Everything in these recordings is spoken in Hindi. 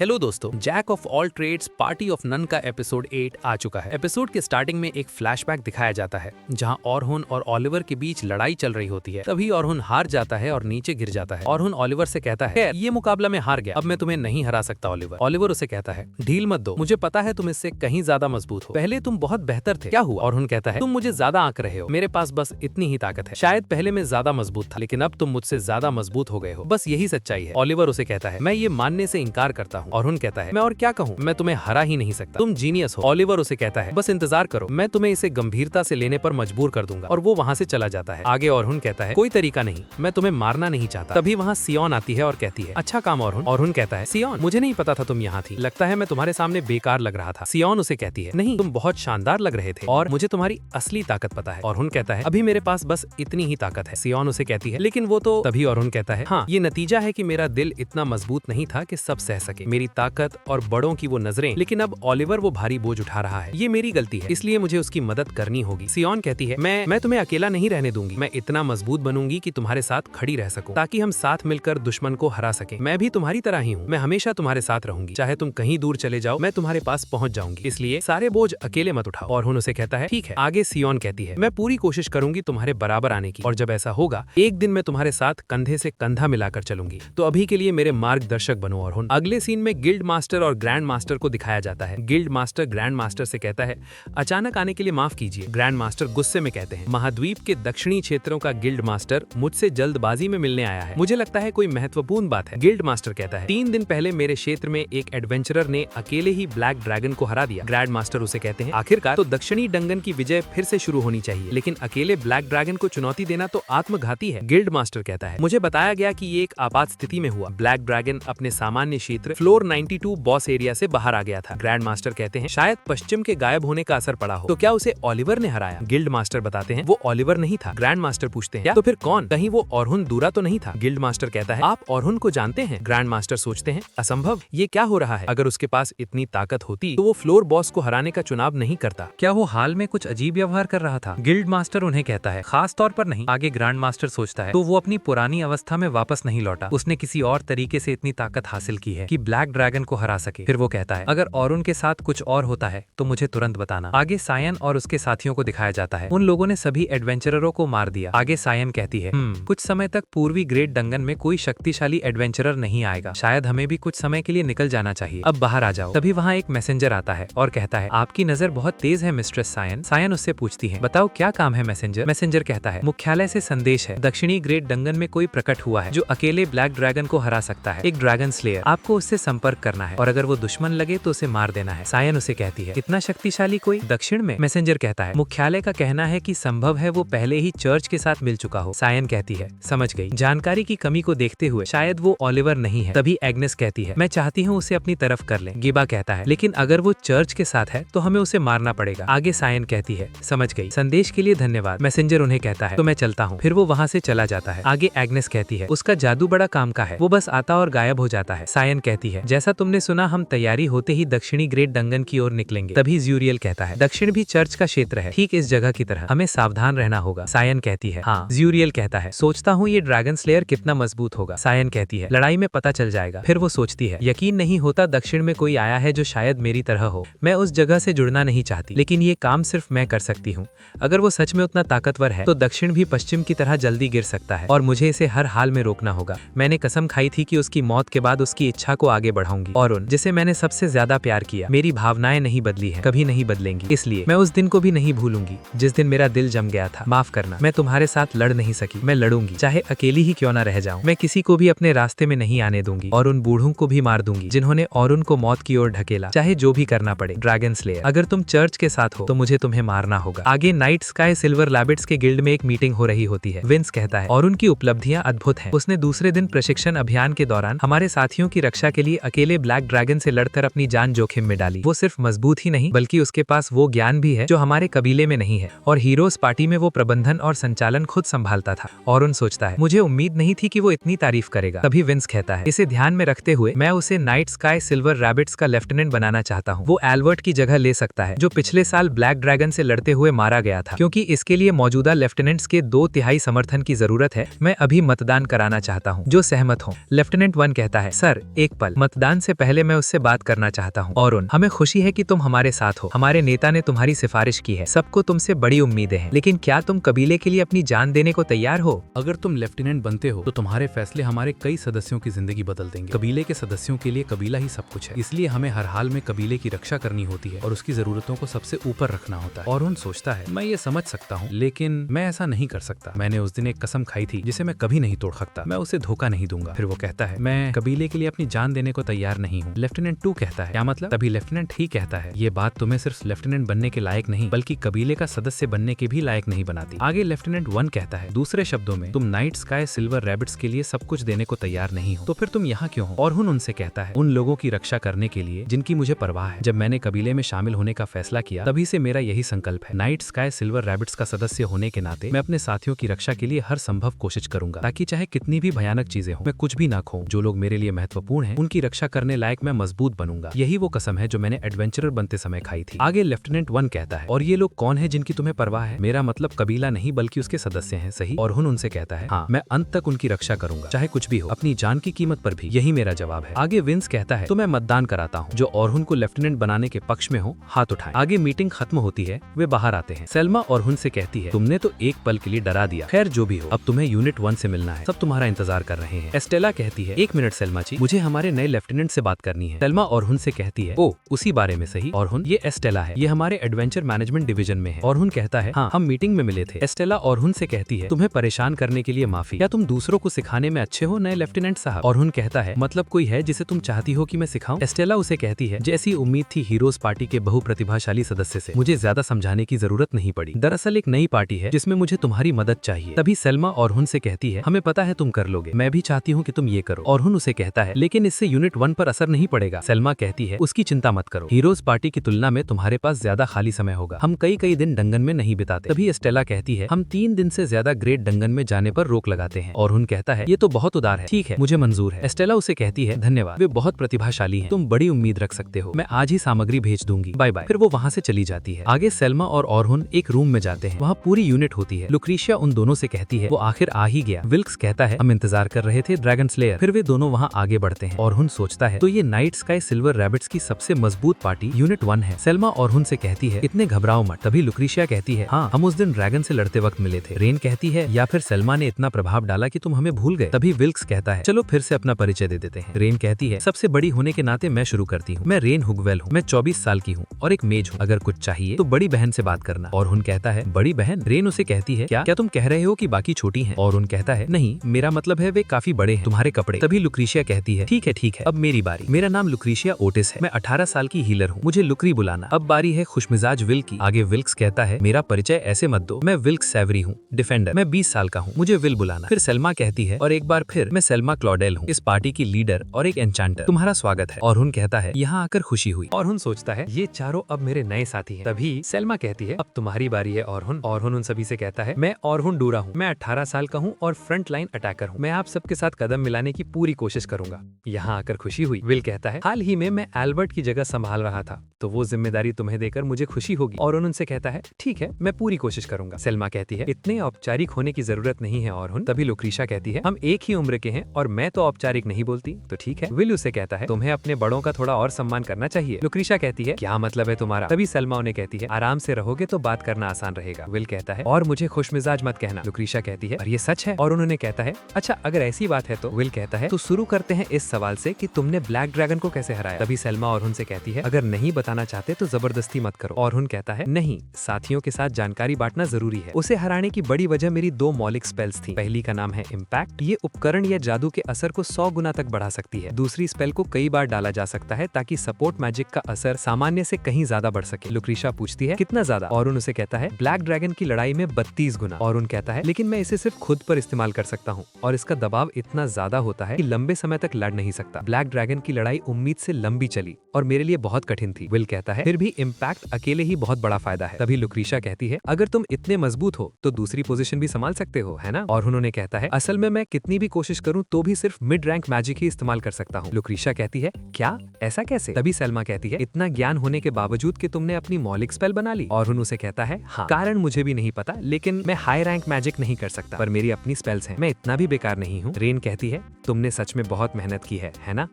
हेलो दोस्तों, jack of all trades party of none का एपिसोड 8 आ चुका है। एपिसोड के स्टार्टिंग में एक फ्लैशबैक दिखाया जाता है जहां ऑरहुन और ओलिवर के बीच लड़ाई चल रही होती है। तभी ऑरहुन हार जाता है और नीचे गिर जाता है। ऑरहुन ओलिवर से कहता है, ये मुकाबला में हार गया, अब मैं तुम्हें नहीं हरा सकता ओलिवर। ओलिवर उसे कहता है, ढील मत दो, मुझे पता है तुम इससे कहीं ज्यादा मजबूत हो, पहले तुम बहुत बेहतर थे, क्या हुआ? ऑरहुन कहता है, तुम मुझे ज्यादा आंक रहे हो, मेरे पास बस इतनी ही ताकत है। शायद पहले मैं ज्यादा मजबूत था, लेकिन अब तुम मुझसे ज्यादा मजबूत हो गए हो, बस यही सच्चाई है। ओलिवर उसे कहता है, मैं ये मानने से इनकार करता हूँ। ऑरहुन कहता है, मैं और क्या कहूँ, मैं तुम्हें हरा ही नहीं सकता, तुम जीनियस हो। ओलिवर उसे कहता है, बस इंतजार करो, मैं तुम्हें इसे गंभीरता से लेने पर मजबूर कर दूंगा, और वो वहाँ से चला जाता है। आगे ऑरहुन कहता है, कोई तरीका नहीं, मैं तुम्हें मारना नहीं चाहता। तभी वहाँ सियोन आती है और कहती है, अच्छा काम ऑरहुन। ऑरहुन कहता है, सियोन, मुझे नहीं पता था तुम यहाँ थी, लगता है मैं तुम्हारे सामने बेकार लग रहा था। सियोन उसे कहती है, नहीं, तुम बहुत शानदार लग रहे थे और मुझे तुम्हारी असली ताकत पता है। ऑरहुन कहता है, अभी मेरे पास बस इतनी ही ताकत है। सियोन उसे कहती है, लेकिन वो तो। तभी ऑरहुन कहता है, हाँ, ये नतीजा है कि मेरा दिल इतना मजबूत नहीं था कि सब सह सके, मेरी ताकत और बड़ों की वो नजरें, लेकिन अब ओलिवर वो भारी बोझ उठा रहा है, ये मेरी गलती है, इसलिए मुझे उसकी मदद करनी होगी। सियोन कहती है, मैं तुम्हें अकेला नहीं रहने दूंगी, मैं इतना मजबूत बनूंगी कि तुम्हारे साथ खड़ी रह सकूं, ताकि हम साथ मिलकर दुश्मन को हरा सकें। मैं भी तुम्हारी तरह ही हूँ, मैं हमेशा तुम्हारे साथ रहूंगी, चाहे तुम कहीं दूर चले जाओ, मैं तुम्हारे पास पहुंच जाऊंगी, इसलिए सारे बोझ अकेले मत उठाओ। ऑरहुन उसे कहता है, ठीक है। आगे सियोन कहती है, मैं पूरी कोशिश करूंगी तुम्हारे बराबर आने की, और जब ऐसा होगा एक दिन मैं तुम्हारे साथ कंधे से कंधा मिलाकर चलूंगी, तो अभी के लिए मेरे मार्गदर्शक बनो ऑरहुन। अगले सीन में गिल्ड मास्टर और ग्रैंड मास्टर को दिखाया जाता है। गिल्ड मास्टर ग्रैंड मास्टर से कहता है, अचानक आने के लिए माफ कीजिए। ग्रैंड मास्टर गुस्से में कहते हैं, महाद्वीप के दक्षिणी क्षेत्रों का गिल्ड मास्टर मुझसे जल्दबाजी में मिलने आया है, मुझे लगता है कोई महत्वपूर्ण बात है। गिल्ड मास्टर कहता है, 3 दिन पहले मेरे क्षेत्र में एक एडवेंचरर ने अकेले ही ब्लैक ड्रैगन को हरा दिया। ग्रैंड मास्टर उसे कहते हैं, आखिरकार तो दक्षिणी डंगन की विजय फिर से शुरू होनी चाहिए, लेकिन अकेले ब्लैक ड्रैगन को चुनौती देना तो आत्मघाती है। गिल्ड मास्टर कहता है, मुझे बताया गया कि ये एक आपात स्थिति में हुआ, ब्लैक ड्रैगन अपने सामान्य क्षेत्र फ्लोर 92 बॉस एरिया से बाहर आ गया था। ग्रैंड मास्टर कहते हैं, शायद पश्चिम के गायब होने का असर पड़ा हो, तो क्या उसे ओलिवर ने हराया? गिल्ड मास्टर बताते हैं, वो ओलिवर नहीं था। ग्रैंड मास्टर पूछते हैं, क्या? तो फिर कौन? कहीं वो ऑरहुन दूरा तो नहीं था? गिल्ड मास्टर कहता है, आप ऑरहुन को जानते हैं? ग्रैंड मास्टर सोचते हैं, असंभव, ये क्या हो रहा है? अगर उसके पास इतनी ताकत होती तो वो फ्लोर बॉस को हराने का चुनाव नहीं करता। क्या वो हाल में कुछ अजीब व्यवहार कर रहा था? गिल्ड मास्टर उन्हें कहता है, खास तौर पर नहीं। आगे ग्रैंड मास्टर सोचता है, तो वो अपनी पुरानी अवस्था में वापस नहीं लौटा, उसने किसी और तरीके से इतनी ताकत हासिल की है कि ब्लैक ड्रैगन को हरा सके। फिर वो कहता है, अगर ऑरहुन के साथ कुछ और होता है तो मुझे तुरंत बताना। आगे सायन और उसके साथियों को दिखाया जाता है, उन लोगों ने सभी एडवेंचररों को मार दिया। आगे सायन कहती है, कुछ समय तक पूर्वी ग्रेट डंगन में कोई शक्तिशाली एडवेंचरर नहीं आएगा, शायद हमें भी कुछ समय के लिए निकल जाना चाहिए, अब बाहर आ जाओ। तभी वहाँ एक मैसेंजर आता है और कहता है, आपकी नजर बहुत तेज है मिस्ट्रेस सायन। सायन उससे पूछती है, बताओ क्या काम है मैसेंजर? मैसेंजर कहता है, मुख्यालय से संदेश है, दक्षिणी ग्रेट डंगन में कोई प्रकट हुआ है जो अकेले ब्लैक ड्रैगन को हरा सकता है, एक ड्रैगन स्लेयर, आपको उससे संपर्क करना है, और अगर वो दुश्मन लगे तो उसे मार देना है। सायन उसे कहती है, इतना शक्तिशाली कोई दक्षिण में? मैसेंजर कहता है, मुख्यालय का कहना है कि संभव है वो पहले ही चर्च के साथ मिल चुका हो। सायन कहती है, समझ गई, जानकारी की कमी को देखते हुए शायद वो ओलिवर नहीं है। तभी एग्नेस कहती है, मैं चाहती हूँ उसे अपनी तरफ कर लें। गिबा कहता है, लेकिन अगर वो चर्च के साथ है तो हमें उसे मारना पड़ेगा। आगे सायन कहती है, समझ गई, संदेश के लिए धन्यवाद। मैसेंजर उन्हें कहता है, तो मैं चलता हूँ। फिर वो वहाँ से चला जाता है। आगे एग्नेस कहती है, उसका जादू बड़ा काम का है, वो बस आता और गायब हो जाता है। सायन कहती है, जैसा तुमने सुना, हम तैयारी होते ही दक्षिणी ग्रेट डंगन की ओर निकलेंगे। तभी ज्यूरियल कहता है, दक्षिण भी चर्च का क्षेत्र है, ठीक इस जगह की तरह, हमें सावधान रहना होगा। सायन कहती है, हाँ। ज्यूरियल कहता है, सोचता हूँ ये ड्रैगन स्लेयर कितना मजबूत होगा। सायन कहती है, लड़ाई में पता चल जाएगा। फिर वो सोचती है, यकीन नहीं होता दक्षिण में कोई आया है जो शायद मेरी तरह हो, मैं उस जगह से जुड़ना नहीं चाहती, लेकिन ये काम सिर्फ मैं कर सकती हूँ। अगर वो सच में उतना ताकतवर है तो दक्षिण भी पश्चिम की तरह जल्दी गिर सकता है, और मुझे इसे हर हाल में रोकना होगा। मैंने कसम खाई थी कि उसकी मौत के बाद उसकी इच्छा को आगे बढ़ाऊंगी, और जिसे मैंने सबसे ज्यादा प्यार किया, मेरी भावनाएं नहीं बदली है, कभी नहीं बदलेंगी, इसलिए मैं उस दिन को भी नहीं भूलूंगी जिस दिन मेरा दिल जम गया था। माफ करना, मैं तुम्हारे साथ लड़ नहीं सकी, मैं लड़ूंगी, चाहे अकेली ही क्यों ना रह जाऊं। मैं किसी को भी अपने रास्ते में नहीं आने दूंगी, और उन बूढ़ों को भी मार दूंगी जिन्होंने ऑरहुन को मौत की ओर ढकेला, चाहे जो भी करना पड़े। ड्रैगन स्लेयर, अगर तुम चर्च के साथ हो तो मुझे तुम्हें मारना होगा। आगे नाइट स्काई सिल्वर लैबिट्स के गिल्ड में एक मीटिंग हो रही होती है। विंस कहता है, ऑरहुन की उपलब्धियां अद्भुत हैं, उसने दूसरे दिन प्रशिक्षण अभियान के दौरान हमारे साथियों की रक्षा के लिए अकेले ब्लैक ड्रैगन से लड़कर अपनी जान जोखिम में डाली। वो सिर्फ मजबूत ही नहीं बल्कि उसके पास वो ज्ञान भी है जो हमारे कबीले में नहीं है, और हीरोज पार्टी में वो प्रबंधन और संचालन खुद संभालता था। ऑरहुन सोचता है, मुझे उम्मीद नहीं थी कि वो इतनी तारीफ करेगा। तभी विंस कहता है, इसे ध्यान में रखते हुए मैं उसे नाइट स्काई सिल्वर रैबिट्स का लेफ्टिनेंट बनाना चाहता हूँ। वो एल्बर्ट की जगह ले सकता है जो पिछले साल ब्लैक ड्रैगन से लड़ते हुए मारा गया था। क्योंकि इसके लिए मौजूदा लेफ्टिनेंट्स के 2/3 समर्थन की जरूरत है, मैं अभी मतदान कराना चाहता हूँ, जो सहमत हो। लेफ्टिनेंट 1 कहता है, सर एक पल, मतदान से पहले मैं उससे बात करना चाहता हूँ। और हमें खुशी है कि तुम हमारे साथ हो। हमारे नेता ने तुम्हारी सिफारिश की है। सबको तुमसे बड़ी उम्मीदें हैं, लेकिन क्या तुम कबीले के लिए अपनी जान देने को तैयार हो? अगर तुम लेफ्टिनेंट बनते हो तो तुम्हारे फैसले हमारे कई सदस्यों की जिंदगी बदल देंगे। कबीले के सदस्यों के लिए कबीला ही सब कुछ है, इसलिए हमें हर हाल में कबीले की रक्षा करनी होती है और उसकी जरूरतों को सबसे ऊपर रखना होता है। और उन सोचता है मैं ये समझ सकता हूँ, लेकिन मैं ऐसा नहीं कर सकता। मैंने उस दिन एक कसम खाई थी जिसे मैं कभी नहीं तोड़ सकता। मैं उसे धोखा नहीं दूंगा। फिर वो कहता है मैं कबीले के लिए अपनी जान देने को तैयार नहीं हूँ। लेफ्टिनेंट 2 कहता है क्या मतलब? तभी लेफ्टिनेंट ही कहता है ये बात तुम्हें सिर्फ लेफ्टिनेंट बनने के लायक नहीं बल्कि कबीले का सदस्य बनने के भी लायक नहीं बनाती। आगे लेफ्टिनेंट 1 कहता है दूसरे शब्दों में तुम नाइट स्काई सिल्वर रैबिट्स के लिए सब कुछ देने को तैयार नहीं हो, तो फिर तुम यहाँ क्यों हो? और उनसे कहता है उन लोगों की रक्षा करने के लिए जिनकी मुझे परवाह है। जब मैंने कबीले में शामिल होने का फैसला किया तभी से मेरा यही संकल्प है। नाइट स्काई सिल्वर रैबिट्स का सदस्य होने के नाते मैं अपने साथियों की रक्षा के लिए हर संभव कोशिश करूंगा, ताकि चाहे कितनी भी भयानक चीजें हो मैं कुछ भी ना खोऊं। जो लोग मेरे लिए महत्वपूर्ण हैं उनकी रक्षा करने लायक मैं मजबूत बनूंगा। यही वो कसम है जो मैंने एडवेंचरर बनते समय खाई थी। आगे लेफ्टिनेंट 1 कहता है और ये लोग कौन है जिनकी तुम्हें परवाह है? मेरा मतलब कबीला नहीं बल्कि उसके सदस्य हैं। सही? और उनसे कहता है हाँ, मैं अंत तक उनकी रक्षा करूंगा, चाहे कुछ भी हो, अपनी जान की कीमत पर भी। यही मेरा जवाब है। आगे विंस कहता है तो मैं मतदान कराता हूँ। जो ऑरहुन को लेफ्टिनेंट बनाने के पक्ष में हो हाथ उठाएं। आगे मीटिंग खत्म होती है, वे बाहर आते हैं। सेल्मा ऑरहुन से कहती है तुमने तो एक पल के लिए डरा दिया। खैर जो भी हो, अब तुम्हें यूनिट 1 से मिलना है। सब तुम्हारा इंतजार कर रहे हैं। एस्टेला कहती है एक मिनट सेल्मा जी, मुझे हमारे नए लेफ्टिनेंट से बात करनी है। सेल्मा ऑरहुन से कहती है ओ उसी बारे में? सही ऑरहुन, ये एस्टेला है, ये हमारे एडवेंचर मैनेजमेंट डिवीजन में है। ऑरहुन कहता है हाँ, हम मीटिंग में मिले थे। एस्टेला ऑरहुन से कहती है तुम्हें परेशान करने के लिए माफी। क्या तुम दूसरों को सिखाने में अच्छे हो नए लेफ्टिनेंट साहब? ऑरहुन कहता है मतलब कोई है जिसे तुम चाहती हो कि मैं सिखाऊं? एस्टेला उसे कहती है जैसी उम्मीद थी हीरोज पार्टी के बहुप्रतिभाशाली सदस्य से, मुझे ज्यादा समझाने की जरूरत नहीं पड़ी। दरअसल एक नई पार्टी है जिसमें मुझे तुम्हारी मदद चाहिए। तभी सेल्मा ऑरहुन से कहती है हमें पता है तुम कर लोगे, मैं भी चाहती हूँ कि तुम ये करो। ऑरहुन उसे कहता है लेकिन इससे यूनिट 1 पर असर नहीं पड़ेगा। सेल्मा कहती है उसकी चिंता मत करो, हीरोज पार्टी की तुलना में तुम्हारे पास ज्यादा खाली समय होगा। हम कई दिन डंगन में नहीं बिताते। तभी एस्टेला कहती है हम 3 दिन से ज्यादा ग्रेट डंगन में जाने पर रोक लगाते हैं। ऑरहुन कहता है ये तो बहुत उदार है, ठीक है मुझे मंजूर है। एस्टेला उसे कहती है धन्यवाद, वे बहुत प्रतिभाशाली हैं, तुम बड़ी उम्मीद रख सकते हो। मैं आज ही सामग्री भेज दूंगी, बाय बाय। फिर वो वहाँ से चली जाती है। आगे सेल्मा और ऑरहुन एक रूम में जाते हैं, वहाँ पूरी यूनिट होती है। लुक्रीशिया उन दोनों से कहती है वो आखिर आ ही गया। विल्क्स कहता है हम इंतजार कर रहे थे ड्रैगन स्लेयर। फिर वे दोनों वहाँ आगे बढ़ते हैं। ऑरहुन सोचता है तो ये नाइट स्काई सिल्वर रैबिट्स की सबसे मजबूत पार्टी यूनिट 1 है। सेल्मा ऑरहुन से कहती है इतने घबराओ मत। तभी लुक्रीशिया कहती है हाँ, हम उस दिन ड्रैगन से लड़ते वक्त मिले थे। रेन कहती है या फिर सेल्मा ने इतना प्रभाव डाला कि तुम हमें भूल गए। तभी विल्क्स कहता है चलो फिर से अपना परिचय दे देते हैं। रेन कहती है सबसे बड़ी होने के नाते मैं शुरू करती हूँ। मैं रेन हुगवेल हूँ, मैं 24 साल की हूँ और एक मेज हूँ। अगर कुछ चाहिए तो बड़ी बहन से बात करना। ऑरहुन कहता है बड़ी बहन? रेन उसे कहती है क्या तुम कह रहे हो कि बाकी छोटी हैं? ऑरहुन कहता है नहीं, मेरा मतलब है वे काफी बड़े हैं, तुम्हारे कपड़े। तभी लुक्रीशिया कहती है ठीक है, अब मेरी बारी। मेरा नाम लुक्रीशिया ओटिस है, मैं 18 साल की हीलर हूँ, मुझे लुक्री बुलाना। अब बारी है खुशमिजाज विल्क की। आगे विल्क्स कहता है मेरा परिचय ऐसे मत दो, मैं विल्क्स सैवरी हूँ, डिफेंडर, मैं 20 साल का हूँ, मुझे विल बुलाना। फिर सेल्मा कहती है और एक बार फिर मैं सेल्मा क्लॉडेल हूँ, इस पार्टी की लीडर और एक एन्चांटर, तुम्हारा स्वागत है। ऑरहुन कहता है यहाँ आकर खुशी हुई। ऑरहुन सोचता है ये चारों अब मेरे नए साथी हैं। तभी सेल्मा कहती है अब तुम्हारी बारी है ऑरहुन। ऑरहुन उन सभी से कहता है मैं ऑरहुन डूरा हूँ, मैं 18 साल का हूँ और फ्रंट लाइन अटैकर हूँ, मैं आप सबके साथ कदम मिलाने की पूरी कोशिश करूंगा। यहाँ आकर खुशी हुई। विल कहता है हाल ही में मैं एल्बर्ट की जगह संभाल रहा था, तो वो जिम्मेदारी तुम्हें देकर मुझे खुशी होगी। ऑरहुन उनसे कहता है ठीक है, मैं पूरी कोशिश करूंगा। सेल्मा कहती है इतने औपचारिक होने की जरूरत नहीं है ऑरहुन। तभी लुक्रीशिया कहती है हम एक ही उम्र के हैं और मैं तो औपचारिक नहीं बोलती, तो ठीक है। विल उसे कहता है तुम्हें अपने बड़ों का थोड़ा और सम्मान करना चाहिए। लुक्रीशिया कहती है क्या मतलब है तुम्हारा? तभी सेल्मा उन्हें कहती है आराम से रहोगे तो बात करना आसान रहेगा। विल कहता है और मुझे खुशमिजाज मत कहना। लुक्रीशिया कहती है और ये सच है? और उन्होंने कहता है अच्छा अगर ऐसी बात है तो। विल कहता है तो शुरू करते हैं इस सवाल से कि तुमने ब्लैक ड्रैगन को कैसे हराया। तभी सेल्मा ऑरहुन से कहती है अगर नहीं बताना चाहते तो जबरदस्ती मत करो। ऑरहुन कहता है नहीं, साथियों के साथ जानकारी बांटना जरूरी है। उसे हराने की बड़ी वजह मेरी 2 मौलिक स्पेल्स थी। पहली का नाम है इम्पैक्ट, ये उपकरण या जादू के असर को 100 गुना तक बढ़ा सकती है। दूसरी स्पेल को कई बार डाला जा सकता है ताकि सपोर्ट मैजिक का असर सामान्य से कहीं ज्यादा बढ़ सके। लुक्रीशिया पूछती है कितना ज्यादा? ऑरहुन उसे कहता है ब्लैक ड्रैगन की लड़ाई में 32 गुना। ऑरहुन कहता है लेकिन मैं इसे सिर्फ खुद पर इस्तेमाल कर सकता हूँ और इसका दबाव इतना ज्यादा होता है कि लंबे समय तक लड़ नहीं सकता। ब्लैक ड्रैगन की लड़ाई उम्मीद से लंबी चली और मेरे लिए बहुत कठिन थी। विल कहता है फिर भी इम्पैक्ट अकेले ही बहुत बड़ा फायदा है। तभी लुक्रीशिया कहती है अगर तुम इतने मजबूत हो तो दूसरी पोजीशन भी संभाल सकते हो, है ना? और उन्होंने कहता है असल में मैं कितनी भी कोशिश करूं तो भी सिर्फ मिड रैंक मैजिक ही इस्तेमाल कर सकता हूं। लुक्रीशिया कहती है क्या, ऐसा कैसे? तभी सेल्मा कहती है इतना ज्ञान होने के बावजूद कि तुमने अपनी मौलिक स्पेल बना ली। और उसे कहता है हाँ, कारण मुझे भी नहीं पता, लेकिन मैं हाई रैंक मैजिक नहीं कर सकता, पर मेरी अपनी स्पेल्स हैं, मैं इतना भी बेकार नहीं हूँ। रेन कहती है तुमने सच में बहुत मेहनत की है है ना?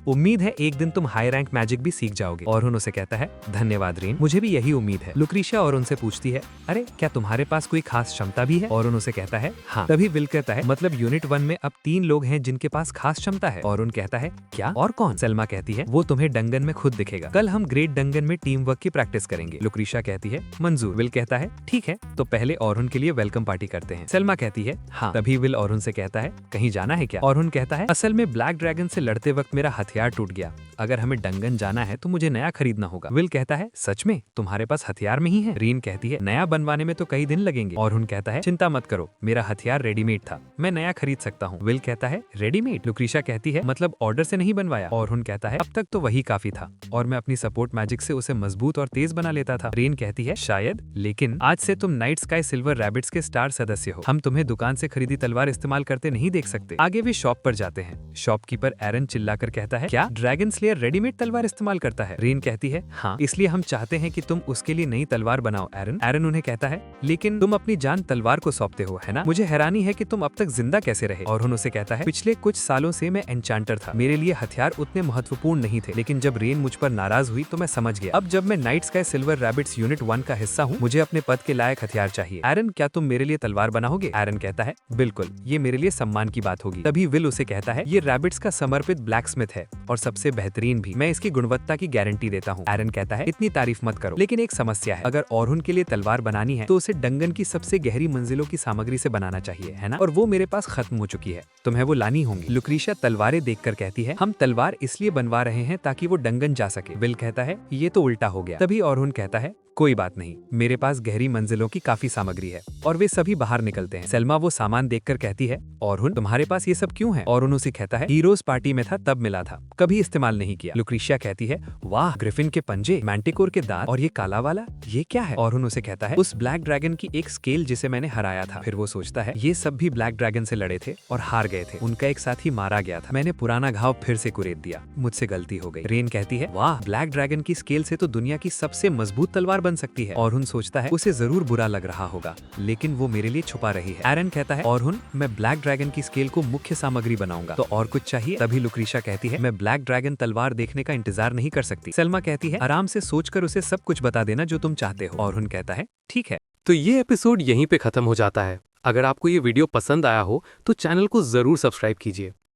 उम्मीद है एक दिन तुम हाई रैंक मैजिक भी सीख जाओगे। ऑरुण उसे कहता है, धन्यवाद रीन, मुझे भी यही उम्मीद है। लुक्रीशिया ऑरुण से पूछती है, अरे क्या तुम्हारे पास कोई खास क्षमता भी है? ऑरुण उसे कहता है, हाँ। तभी विल कहता है, मतलब यूनिट 1 में अब 3 लोग हैं जिनके पास खास क्षमता है। ऑरुण कहता है, क्या और कौन? सलमा कहती है, वो तुम्हें डंगन में खुद दिखेगा। कल हम ग्रेट डंगन में टीम वर्क की प्रैक्टिस करेंगे। लुक्रीशिया कहती है, मंजूर। विल कहता है, ठीक है, तो पहले ऑरुण के लिए वेलकम पार्टी करते हैं। सलमा कहती है, हाँ। तभी विल ऑरुण से कहता है, कहीं जाना है क्या? ऑरुण कहता है, असल में ब्लैक ड्रैगन से लड़ते वक्त मेरा हथियार टूट गया, अगर हमें डंगन जाना है तो मुझे नया खरीदना होगा। विल कहता है, सच में तुम्हारे पास हथियार नहीं है? रीन कहती है, नया बनवाने में तो कई दिन लगेंगे। ऑरुण कहता है, चिंता मत करो, मेरा हथियार रेडीमेड था, मैं नया खरीद सकता हूँ। विल कहता है, रेडीमेड? लुक्रीशिया कहती है, मतलब ऑर्डर से नहीं बनवाया? ऑरुण कहता है, अब तक तो वही काफी था और मैं अपनी सपोर्ट मैजिक से उसे मजबूत और तेज बना लेता था। रीन कहती है, शायद, लेकिन आज से तुम नाइट स्काई सिल्वर रैबिट्स के स्टार सदस्य हो, हम तुम्हें दुकान से खरीदी तलवार इस्तेमाल करते नहीं देख सकते। आगे वे शॉप पर जाते हैं। शॉपकीपर एरन चिल्लाकर कहता है, क्या ड्रैगन स्लेयर रेडीमेड तलवार इस्तेमाल करता है? रीन कहती है, हाँ, इसलिए हम चाहते हैं कि तुम उसके लिए नई तलवार बनाओ एरन। एरन उन्हें कहता है, लेकिन तुम अपनी जान तलवार को सौंपते हो, है ना? मुझे हैरानी है कि तुम अब तक जिंदा कैसे रहे। और उसे कहता है, पिछले कुछ सालों से मैं एन्चांटर था, मेरे लिए हथियार उतने महत्वपूर्ण नहीं थे, लेकिन जब रेन मुझ पर नाराज हुई तो मैं समझ गया। अब जब मैं night sky silver rabbits unit 1 का हिस्सा हूँ, मुझे अपने पद के लायक हथियार चाहिए। एरन, क्या तुम मेरे लिए तलवार बनाओगे? एरन कहता है, बिल्कुल, ये मेरे लिए सम्मान की बात होगी। तभी विल उसे कहता है, ये रैबिट्स का समर्पित ब्लैकस्मिथ है और सबसे बेहतरीन भी, मैं इसकी गुणवत्ता की गारंटी देता हूँ। एरन कहता है, इतनी तारीफ मत करो, लेकिन एक समस्या है, अगर ऑरुण के लिए तलवार बनानी है तो उसे डंगन की सबसे गहरी मंजिलों की सामग्री से बनाना चाहिए, है ना? और वो मेरे पास खत्म हो चुकी है, तुम्हें वो लानी होंगी। लुक्रीशिया तलवारें देखकर कहती है, हम तलवार इसलिए बनवा रहे हैं ताकि वो डंगन जा सके। विल कहता है, ये तो उल्टा हो गया। तभी ऑरुण कहता है, कोई बात नहीं, मेरे पास गहरी मंजिलों की काफी सामग्री है। और वे सभी बाहर निकलते हैं। सलमा वो सामान देखकर कहती है, ऑरुण, तुम्हारे पास ये सब क्यों है? ऑरुण उसे कहता है, हीरोज पार्टी में था तब मिला था, कभी इस्तेमाल नहीं किया। लुक्रीशिया कहती है, वाह, ग्रिफिन के पंजे, मैंटिकोर के दांत और ये काला वाला, ये क्या है? ऑरुण उसे कहता है, उस ब्लैक ड्रैगन की एक स्केल जिसे मैंने हराया था। फिर वो सोचता है, ये सब भी ब्लैक ड्रैगन से लड़े थे और हार गए थे, उनका एक साथी मारा गया था, मैंने पुराना घाव फिर से कुरेद दिया, मुझसे गलती हो गई। रेन कहती है, वाह, ब्लैक ड्रैगन की स्केल से तो दुनिया की सबसे मजबूत तलवार बन सकती है। ऑरुण सोचता है, उसे जरूर बुरा लग रहा होगा, लेकिन वो मेरे लिए छुपा रही है। एरन कहता है, ऑरुण, मैं ब्लैक ड्रैगन की स्केल को मुख्य सामग्री बनाऊंगा, तो और कुछ चाहिए? तभी लुक्रीशिया कहती है, मैं ब्लैक ड्रैगन तलवार देखने का इंतजार नहीं कर सकती। सलमा कहती है, आराम से सोचकर उसे सब कुछ बता देना जो तुम चाहते हो। ऑरुण कहता है, ठीक है। तो ये एपिसोड यहीं पे खत्म हो जाता है। अगर आपको ये वीडियो पसंद आया हो तो चैनल को जरूर सब्सक्राइब कीजिए